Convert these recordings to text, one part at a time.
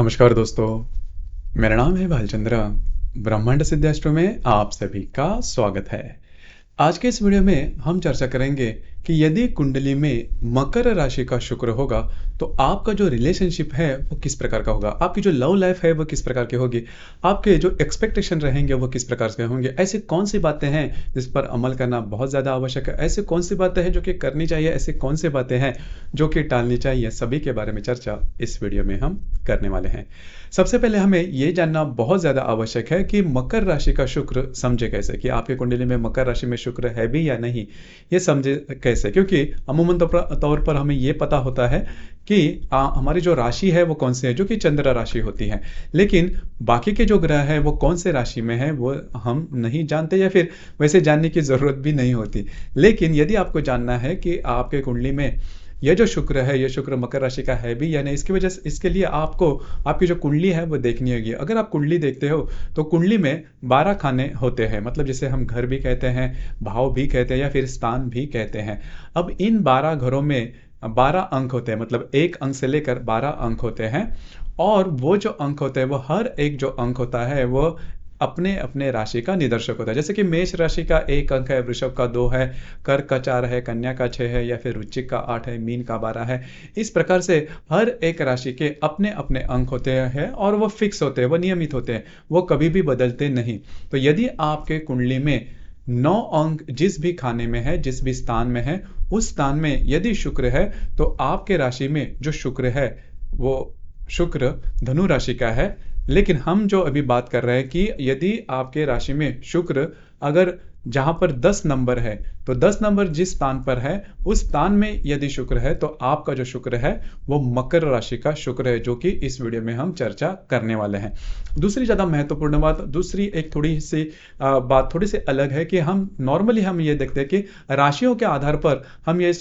नमस्कार दोस्तों, मेरा नाम है भालचंद्र। ब्रह्मांड सिद्धाश्रम में आप सभी का स्वागत है। आज के इस वीडियो में हम चर्चा करेंगे कि यदि कुंडली में मकर राशि का शुक्र होगा तो आपका जो रिलेशनशिप है वो किस प्रकार का होगा, आपकी जो लव लाइफ है वो किस प्रकार की होगी, आपके जो एक्सपेक्टेशन रहेंगे वो किस प्रकार के होंगे। ऐसी कौन सी बातें हैं जिस पर अमल करना बहुत ज़्यादा आवश्यक है, ऐसी कौन सी बातें हैं जो कि करनी चाहिए, ऐसी कौन सी बातें हैं जो कि टालनी चाहिए, सभी के बारे में चर्चा इस वीडियो में हम करने वाले हैं। सबसे पहले हमें ये जानना बहुत ज़्यादा आवश्यक है कि मकर राशि का शुक्र समझे कैसे, कि आपके कुंडली में मकर राशि में शुक्र है भी या नहीं, ये समझे कैसे। क्योंकि अमूमन तौर पर हमें ये पता होता है कि हमारी जो राशि है वो कौन सी है, जो कि चंद्र राशि होती है, लेकिन बाकी के जो ग्रह है वो कौन से राशि में है वो हम नहीं जानते, या फिर वैसे जानने की ज़रूरत भी नहीं होती। लेकिन यदि आपको जानना है कि आपके कुंडली में यह जो शुक्र है, ये शुक्र मकर राशि का है भी या नहीं, इसकी वजह से इसके लिए आपको आपकी जो कुंडली है वो देखनी होगी। अगर आप कुंडली देखते हो तो कुंडली में 12 खाने होते हैं, मतलब जिसे हम घर भी कहते हैं, भाव भी कहते हैं, या फिर स्थान भी कहते हैं। अब इन 12 घरों में 12 अंक होते हैं, मतलब एक अंक से लेकर 12 अंक होते हैं। और वो जो अंक होते हैं, वो हर एक जो अंक होता है वो अपने अपने राशि का निदर्शक होता है। जैसे कि मेष राशि का 1 अंक है, वृषभ का 2 है, कर्क का 4 है, कन्या का 6 है, या फिर वृश्चिक का 8 है, मीन का 12 है। इस प्रकार से हर एक राशि के अपने अपने अंक होते हैं और वो फिक्स होते हैं, वो नियमित होते हैं, वो कभी भी बदलते नहीं। तो यदि आपके कुंडली में 9 अंक जिस भी खाने में है, जिस भी स्थान में है, उस स्थान में यदि शुक्र है तो आपके राशि में जो शुक्र है वो शुक्र धनु राशि का है। लेकिन हम जो अभी बात कर रहे हैं कि यदि आपके राशि में शुक्र अगर जहां पर 10 नंबर है, तो 10 नंबर जिस स्थान पर है उस स्थान में यदि शुक्र है तो आपका जो शुक्र है वो मकर राशि का शुक्र है, जो कि इस वीडियो में हम चर्चा करने वाले हैं। दूसरी ज़्यादा महत्वपूर्ण बात, दूसरी एक थोड़ी सी बात थोड़ी सी अलग है कि हम नॉर्मली हम ये देखते हैं कि राशियों के आधार पर हम ये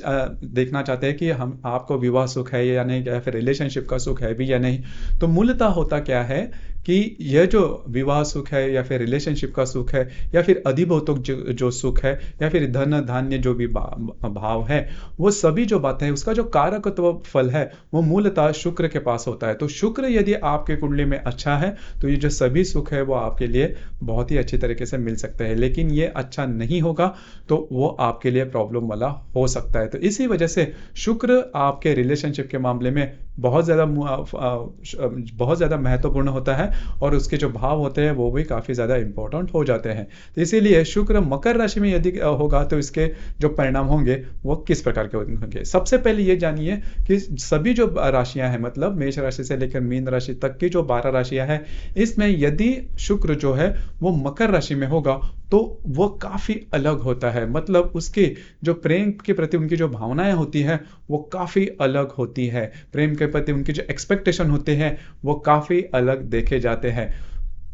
देखना चाहते हैं कि हम आपको विवाह सुख है या नहीं, या फिर रिलेशनशिप का सुख है भी या नहीं। तो मूलतः होता क्या है कि यह जो विवाह सुख है या फिर रिलेशनशिप का सुख है या फिर अधिभौतिक जो सुख है या फिर धन धान्य जो भी भाव है, वो सभी जो बातें हैं उसका जो कारकत्व फल है वो मूलतः शुक्र के पास होता है। तो शुक्र यदि आपके कुंडली में अच्छा है तो ये जो सभी सुख है वो आपके लिए बहुत ही अच्छी तरीके से मिल सकते हैं। लेकिन ये अच्छा नहीं होगा तो वो आपके लिए प्रॉब्लम वाला हो सकता है। तो इसी वजह से शुक्र आपके रिलेशनशिप के मामले में बहुत ज़्यादा महत्वपूर्ण होता है और उसके जो भाव होते हैं वो भी काफ़ी ज़्यादा इंपॉर्टेंट हो जाते हैं। तो इसीलिए शुक्र मकर राशि में यदि होगा तो इसके जो परिणाम होंगे वो किस प्रकार के होंगे। सबसे पहले ये जानिए कि सभी जो राशियां हैं, मतलब मेष राशि से लेकर मीन राशि तक की जो 12 राशियां हैं, इसमें यदि शुक्र जो है वो मकर राशि में होगा तो वो काफ़ी अलग होता है। मतलब उसके जो प्रेम के प्रति उनकी जो भावनाएं होती हैं वो काफ़ी अलग होती है, प्रेम के प्रति उनके जो एक्सपेक्टेशन होते हैं वो काफ़ी अलग देखे जाते हैं।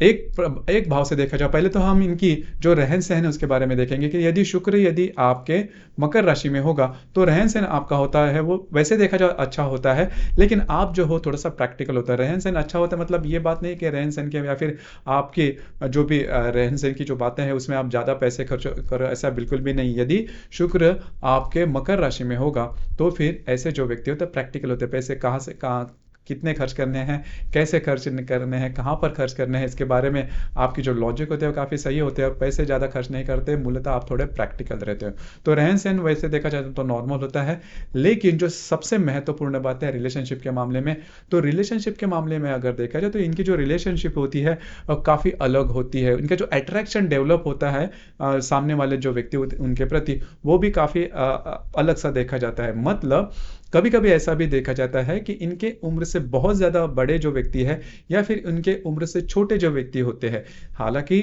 एक भाव से देखा जाए, पहले तो हम इनकी जो रहन सहन है उसके बारे में देखेंगे कि यदि शुक्र यदि आपके मकर राशि में होगा तो रहन सहन आपका होता है वो वैसे देखा जाए अच्छा होता है, लेकिन आप जो हो थोड़ा सा प्रैक्टिकल होता है। रहन सहन अच्छा होता है मतलब ये बात नहीं कि रहन सहन के या फिर आपके जो भी रहन सहन की जो बातें हैं उसमें आप ज़्यादा पैसे खर्च करो, ऐसा बिल्कुल भी नहीं। यदि शुक्र आपके मकर राशि में होगा तो फिर ऐसे जो व्यक्ति होते हैं प्रैक्टिकल होते हैं, पैसे कहाँ से कहाँ कितने खर्च करने हैं, कैसे खर्च करने हैं, कहाँ पर खर्च करने हैं, इसके बारे में आपकी जो लॉजिक होते हैं वो काफ़ी सही होते हैं और पैसे ज़्यादा खर्च नहीं करते। मूलतः आप थोड़े प्रैक्टिकल रहते हो। तो रहन सहन वैसे देखा जाए तो नॉर्मल होता है। लेकिन जो सबसे महत्वपूर्ण बात है रिलेशनशिप के मामले में, तो रिलेशनशिप के मामले में अगर देखा जाए तो इनकी जो रिलेशनशिप होती है काफ़ी अलग होती है। इनका जो अट्रैक्शन डेवलप होता है सामने वाले जो व्यक्ति उनके प्रति, वो भी काफ़ी अलग सा देखा जाता है। मतलब कभी कभी ऐसा भी देखा जाता है कि इनके उम्र से बहुत ज़्यादा बड़े जो व्यक्ति है या फिर उनके उम्र से छोटे जो व्यक्ति होते हैं, हालांकि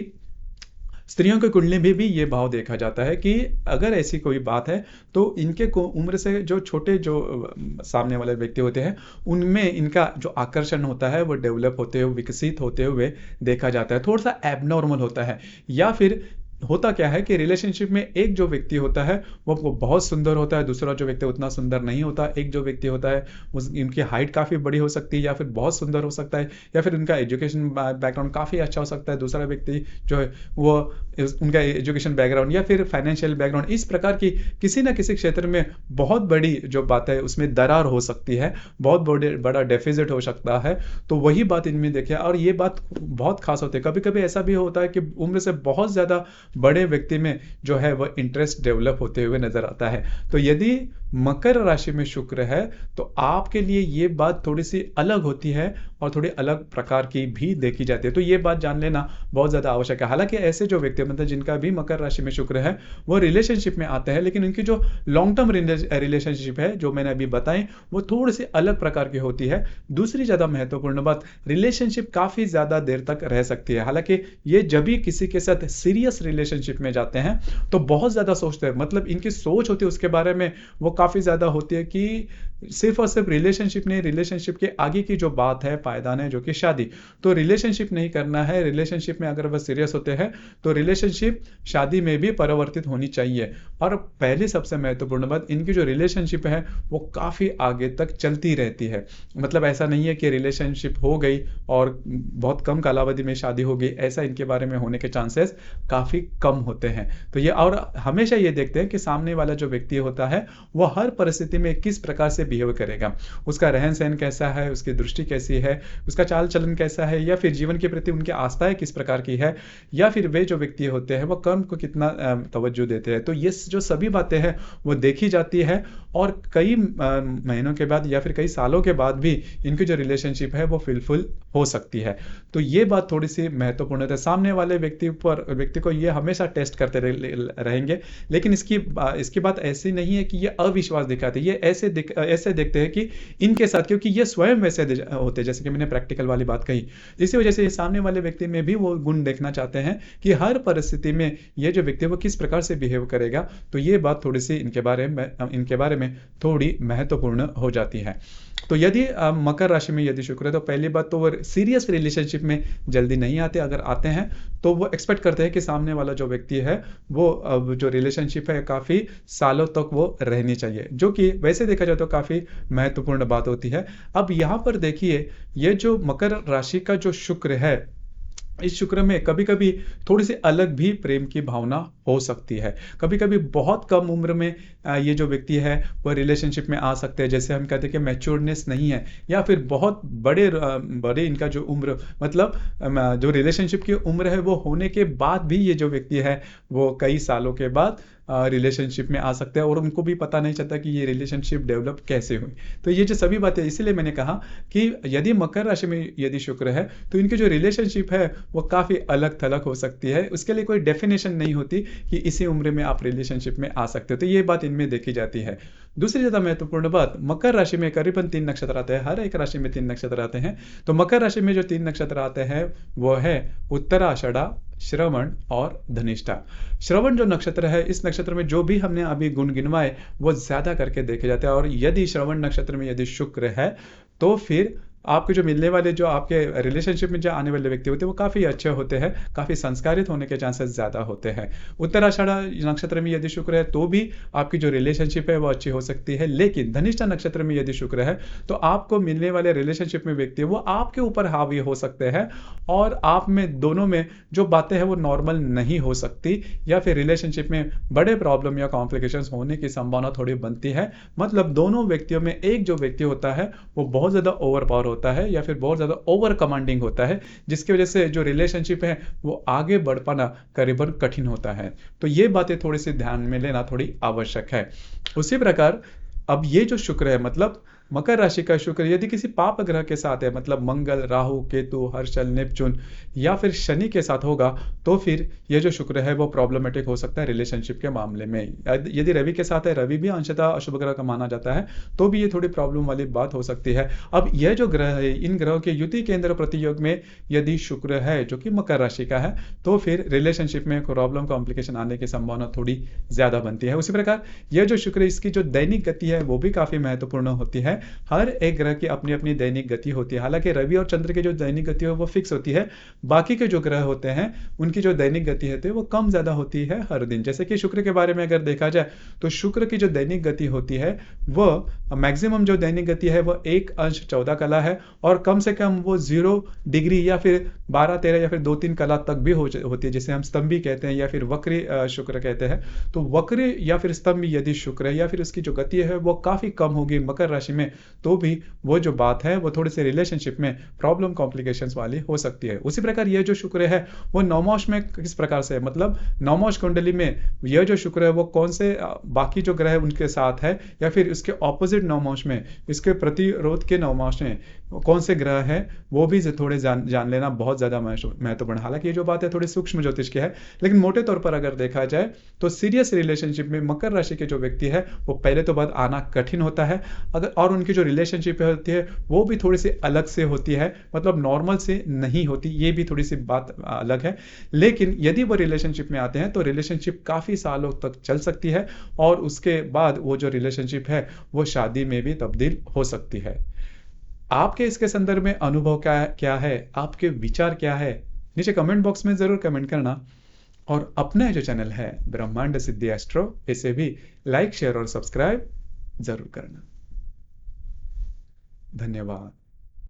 स्त्रियों के कुंडली में भी ये भाव देखा जाता है कि अगर ऐसी कोई बात है तो इनके उम्र से जो छोटे जो सामने वाले व्यक्ति होते हैं उनमें इनका जो आकर्षण होता है वो डेवलप होते हुए विकसित होते हुए देखा जाता है, थोड़ा सा एबनॉर्मल होता है। या फिर होता क्या है कि रिलेशनशिप में एक जो व्यक्ति होता है वो बहुत सुंदर होता है, दूसरा जो व्यक्ति उतना सुंदर नहीं होता। एक जो व्यक्ति होता है उनकी हाइट काफ़ी बड़ी हो सकती है या फिर बहुत सुंदर हो सकता है, या फिर उनका एजुकेशन बैकग्राउंड काफ़ी अच्छा हो सकता है। दूसरा व्यक्ति जो है वो उनका एजुकेशन बैकग्राउंड या फिर फाइनेंशियल बैकग्राउंड, इस प्रकार की किसी ना किसी क्षेत्र में बहुत बड़ी जो बात है उसमें दरार हो सकती है, बहुत बड़ा डेफिसिट हो सकता है। तो वही बात इनमें देखिए, और ये बात बहुत खास होती है। कभी कभी ऐसा भी होता है कि उम्र से बहुत ज़्यादा बड़े व्यक्ति में जो है वह इंटरेस्ट डेवलप होते हुए नजर आता है। तो यदि मकर राशि में शुक्र है तो आपके लिए ये बात थोड़ी सी अलग होती है और थोड़ी अलग प्रकार की भी देखी जाती है। तो ये बात जान लेना बहुत ज़्यादा आवश्यक है। हालांकि ऐसे जो व्यक्ति मतलब जिनका भी मकर राशि में शुक्र है वो रिलेशनशिप में आते हैं, लेकिन उनकी जो लॉन्ग टर्म रिलेशनशिप है जो मैंने अभी बताई वो थोड़ी सी अलग प्रकार की होती है। दूसरी ज़्यादा महत्वपूर्ण बात, रिलेशनशिप काफ़ी ज़्यादा देर तक रह सकती है। हालांकि ये जब भी किसी के साथ सीरियस रिलेशनशिप में जाते हैं तो बहुत ज़्यादा सोचते हैं, मतलब इनकी सोच होती है उसके बारे में वो काफ़ी ज़्यादा होती है कि सिर्फ और सिर्फ रिलेशनशिप नहीं, रिलेशनशिप के आगे की जो बात है, पायदान है, जो कि शादी। तो रिलेशनशिप नहीं करना है, रिलेशनशिप में अगर वह सीरियस होते हैं तो रिलेशनशिप शादी में भी परिवर्तित होनी चाहिए। और पहली सबसे महत्वपूर्ण बात, इनकी जो रिलेशनशिप है वो काफ़ी आगे तक चलती रहती है। मतलब ऐसा नहीं है कि रिलेशनशिप हो गई और बहुत कम कालावधि में शादी हो गई, ऐसा इनके बारे में होने के चांसेस काफ़ी कम होते हैं। तो ये, और हमेशा ये देखते हैं कि सामने वाला जो व्यक्ति होता है वो हर परिस्थिति में किस प्रकार से बिहेव करेगा, उसका रहन सहन कैसा है, उसकी दृष्टि कैसी है, उसका चाल चलन कैसा है, या फिर जीवन के प्रति उनकी आस्थाएं किस प्रकार की है, या फिर वे जो व्यक्ति होते हैं वो कर्म को कितना तवज्जो देते हैं। तो ये जो सभी बातें हैं वो देखी जाती है और कई महीनों के बाद या फिर कई सालों के बाद भी इनकी जो रिलेशनशिप है वो फुलफिल हो सकती है। तो ये बात थोड़ी सी महत्वपूर्ण है। सामने वाले व्यक्ति को ये हमेशा टेस्ट करते रहेंगे, लेकिन इसकी बात ऐसी नहीं है कि ये अविश्वास दिखाते, ये ऐसे देखते हैं कि इनके साथ, क्योंकि ये स्वयं वैसे होते हैं, जैसे कि मैंने प्रैक्टिकल वाली बात कही, इसी वजह से सामने वाले व्यक्ति में भी वो गुण देखना चाहते हैं कि हर परिस्थिति में ये जो व्यक्ति है वो किस प्रकार से बिहेव करेगा। तो ये बात थोड़ी सी इनके बारे में थोड़ी महत्वपूर्ण हो जाती है। तो यदि मकर राशि में यदि शुक्र है तो पहली बात तो वो सीरियस रिलेशनशिप में जल्दी नहीं आते, अगर आते हैं तो वो एक्सपेक्ट करते हैं कि सामने वाला जो व्यक्ति है वो जो रिलेशनशिप है काफ़ी सालों तक वो रहनी चाहिए, जो कि वैसे देखा जाए तो काफ़ी महत्वपूर्ण बात होती है। अब यहाँ पर देखिए, ये जो मकर राशि का जो शुक्र है, इस शुक्र में कभी कभी थोड़ी सी अलग भी प्रेम की भावना हो सकती है। कभी कभी बहुत कम उम्र में ये जो व्यक्ति है वो रिलेशनशिप में आ सकते हैं, जैसे हम कहते हैं कि मैच्योर्डनेस नहीं है, या फिर बहुत बड़े इनका जो उम्र, मतलब जो रिलेशनशिप की उम्र है वो होने के बाद भी ये जो व्यक्ति है वो कई सालों के बाद रिलेशनशिप में आ सकते हैं और उनको भी पता नहीं चलता कि ये रिलेशनशिप डेवलप कैसे हुई। तो ये जो सभी बातें, इसीलिए मैंने कहा कि यदि मकर राशि में यदि शुक्र है तो इनकी जो रिलेशनशिप है वो काफ़ी अलग थलग हो सकती है। उसके लिए कोई डेफिनेशन नहीं होती कि इसी उम्र में आप रिलेशनशिप में आ सकते हो। तो ये बात इनमें देखी जाती है। दूसरी ज़्यादा महत्वपूर्ण बात, मकर राशि में करीबन 3 नक्षत्र आते हैं, हर एक राशि में 3 नक्षत्र आते हैं। तो मकर राशि में जो 3 नक्षत्र आते हैं वो है उत्तराषाढ़ा, श्रवण और धनिष्ठा। श्रवण जो नक्षत्र है, इस नक्षत्र में जो भी हमने अभी गुण गिनवाए वो ज्यादा करके देखे जाते हैं। और यदि श्रवण नक्षत्र में यदि शुक्र है तो फिर आपके जो मिलने वाले, जो आपके रिलेशनशिप में जो आने वाले व्यक्ति होते हैं वो काफ़ी अच्छे होते हैं, काफ़ी संस्कारित होने के चांसेस ज़्यादा होते हैं। उत्तराषाढ़ा नक्षत्र में यदि शुक्र है तो भी आपकी जो रिलेशनशिप है वो अच्छी हो सकती है, लेकिन धनिष्ठा नक्षत्र में यदि शुक्र है तो आपको मिलने वाले रिलेशनशिप में व्यक्ति वो आपके ऊपर हावी हो सकते हैं और आप में दोनों में जो बातें हैं वो नॉर्मल नहीं हो सकती, या फिर रिलेशनशिप में बड़े प्रॉब्लम या कॉम्प्लिकेशंस होने की संभावना थोड़ी बनती है। मतलब दोनों व्यक्तियों में एक जो व्यक्ति होता है वो बहुत ज़्यादा ओवर पावर होता है या फिर बहुत ज़्यादा ओवर कमांडिंग होता है, जिसकी वजह से जो रिलेशनशिप है वो आगे बढ़ पाना करीबन कठिन होता है। तो ये बातें थोड़ी सी ध्यान में लेना थोड़ी आवश्यक है। उसी प्रकार अब ये जो शुक्र है, मतलब मकर राशि का शुक्र यदि किसी पाप ग्रह के साथ है, मतलब मंगल, राहु, केतु, हर्षल, नेपचून या फिर शनि के साथ होगा तो फिर ये जो शुक्र है वो प्रॉब्लमेटिक हो सकता है रिलेशनशिप के मामले में। यदि रवि के साथ है, रवि भी अंशतः अशुभ ग्रह का माना जाता है, तो भी ये थोड़ी प्रॉब्लम वाली बात हो सकती है। अब यह जो ग्रह है, इन ग्रहों के युति केंद्र प्रतियोग में यदि शुक्र है जो कि मकर राशि का है तो फिर रिलेशनशिप में प्रॉब्लम, कॉम्प्लिकेशन आने की संभावना थोड़ी ज्यादा बनती है। उसी प्रकार यह जो शुक्र, इसकी जो दैनिक गति है वो भी काफी महत्वपूर्ण होती है। हर एक ग्रह की अपनी अपनी दैनिक गति होती है। हालांकि रवि और चंद्र की जो दैनिक गति है वो फिक्स होती है, बाकी के जो ग्रह होते हैं उनकी जो दैनिक गति होती है वो कम ज़्यादा होती है हर दिन। जैसे कि शुक्र के बारे में अगर देखा जाए तो शुक्र की जो दैनिक गति होती है वो मैक्सिमम जो दैनिक गति है वो 1 अंश 14 कला है, और कम से कम वो 0 डिग्री या फिर 12 13 या फिर 2 3 कला तक भी होती है, जिसे हम स्तंभी कहते हैं या फिर वक्री शुक्र कहते हैं। तो वक्री या फिर स्तंभी यदि शुक्र है या फिर उसकी जो गति है वो काफ़ी कम होगी मकर राशि में, तो भी वो जो बात है वो थोड़ी सी रिलेशनशिप में प्रॉब्लम कॉम्प्लिकेशंस वाली हो सकती है। उसी प्रकार ये जो शुक्र है वो नवमांश में किस प्रकार से है, मतलब नवमांश कुंडली में यह जो शुक्र है वो कौन से बाकी जो ग्रह है उनके साथ है, या फिर इसके ऑपोजिट नवमांश में, इसके प्रतिरोध के नवमांश में कौन से ग्रह है, वो भी थोड़े जान लेना बहुत ज़्यादा महत्वपूर्ण। हालांकि ये जो बात है थोड़ी सूक्ष्म ज्योतिष की है, लेकिन मोटे तौर पर अगर देखा जाए तो सीरियस रिलेशनशिप में मकर राशि के जो व्यक्ति है वो पहले तो बात आना कठिन होता है, अगर और उनकी जो रिलेशनशिप होती है वो भी थोड़ी सी अलग से होती है, मतलब नॉर्मल से नहीं होती, ये भी थोड़ी सी बात अलग है। लेकिन यदि वो रिलेशनशिप में आते हैं तो रिलेशनशिप काफ़ी सालों तक चल सकती है, और उसके बाद वो जो रिलेशनशिप है वो शादी में भी तब्दील हो सकती है। आपके इसके संदर्भ में अनुभव क्या क्या है, आपके विचार क्या है, नीचे कमेंट बॉक्स में ज़रूर कमेंट करना। और अपना जो चैनल है ब्रह्मांड सिद्धि एस्ट्रो, इसे भी लाइक शेयर और सब्सक्राइब ज़रूर करना। धन्यवाद।